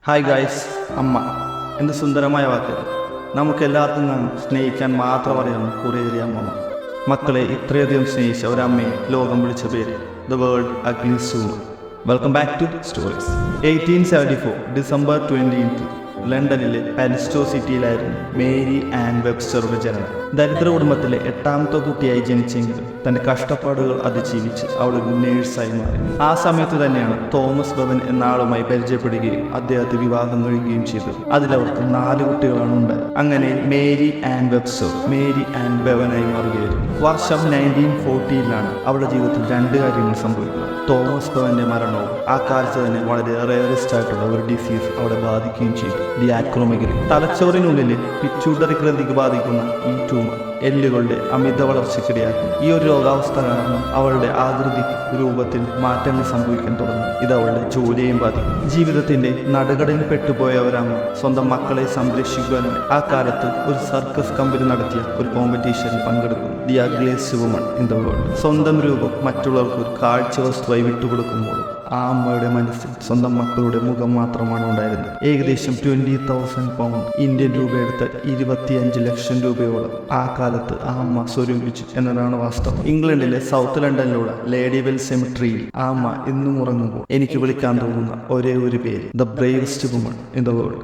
Hi guys. അമ്മ എന്ത് സുന്ദരമായ വാക്ക്. നമുക്കെല്ലാവർക്കും കാണും സ്നേഹിക്കാൻ മാത്രം അറിയാവുന്ന കുറേയേറിയ അമ്മ. മക്കളെ ഇത്രയധികം സ്നേഹിച്ച ഒരമ്മയെ ലോകം വിളിച്ച പേര് the world ugly soon. Welcome back to stories. 1874 December 20 ലണ്ടനിലെ പാലിസ്റ്റോ സിറ്റിയിലായിരുന്നു മേരി ആൻ വെബ്സ്റ്ററുടെ ജനനം. ദരിദ്ര കുടുംബത്തിലെ 8ാമത്തെ കുട്ടിയായി ജനിച്ചെങ്കിലും തന്റെ കഷ്ടപ്പാടുകൾ അതിജീവിച്ച് അവൾ ഒരു നേഴ്സായി മാറി. ആ സമയത്ത് തന്നെയാണ് തോമസ് ബെവൻ എന്ന ആളുമായി പരിചയപ്പെടുകയും അദ്ദേഹത്തെ വിവാഹം കഴിയുകയും ചെയ്തത്. അതിലവർക്ക് 4 കുട്ടികളാണ് ഉണ്ടായത്. അങ്ങനെ Mary Ann Webster Mary Ann ബെവനായി മാറുകയായിരുന്നു. വർഷം 1940 അവളുടെ ജീവിതത്തിൽ 2 കാര്യങ്ങൾ സംഭവിക്കുന്നു. തോമസ് ബെവന്റെ മരണവും ആ കാലത്ത് തന്നെ വളരെ റെയറിസ്റ്റ് ആയിട്ടുള്ള ഒരു ഡിസീസ് അവളെ ബാധിക്കുകയും ചെയ്തു. ദി ആക്രോമെഗലി. തലച്ചോറിനുള്ളിൽ പിറ്റ്യൂട്ടറി ഗ്രന്ഥിക്ക് ബാധിക്കുന്ന ഈ ട്യൂമർ എല്ലുകളുടെ അമിത വളർച്ചയ്ക്കിടയാക്കും. ഈ ഒരു രോഗാവസ്ഥ കാരണം അവളുടെ ആകൃതി രൂപത്തിൽ മാറ്റങ്ങൾ സംഭവിക്കാൻ തുടങ്ങും. ഇത് അവളുടെ ജോലിയെയും ബാധിക്കും. ജീവിതത്തിന്റെ നടുകടലിൽ പെട്ടുപോയ ഒരമ്മ സ്വന്തം മക്കളെ സംരക്ഷിക്കുവാനും ആ കാലത്ത് ഒരു സർക്കസ് കമ്പനി നടത്തിയ ഒരു കോമ്പറ്റീഷനിൽ പങ്കെടുക്കും. The ugliest woman in the world. സ്വന്തം രൂപം മറ്റുള്ളവർക്ക് ഒരു കാഴ്ച വസ്തുവായി വിട്ടുകൊടുക്കുമ്പോൾ ആ അമ്മയുടെ മനസ്സിൽ സ്വന്തം മക്കളുടെ മുഖം മാത്രമാണ് ഉണ്ടായിരുന്നത്. ഏകദേശം 20,000 പൗണ്ട് ഇന്ത്യൻ രൂപയെടുത്ത് 25 ലക്ഷം രൂപയോളം ആ കാലത്ത് ആ അമ്മ സ്വരൂപിച്ചു എന്നതാണ് വാസ്തവം. ഇംഗ്ലണ്ടിലെ സൗത്ത് ലണ്ടനിലുള്ള ലേഡി വെൽ സെമിട്രിയിൽ ആ അമ്മ ഇന്നും ഉറങ്ങുമ്പോൾ എനിക്ക് വിളിക്കാൻ തോന്നുന്ന ഒരേ ഒരു പേര് the bravest woman in the world.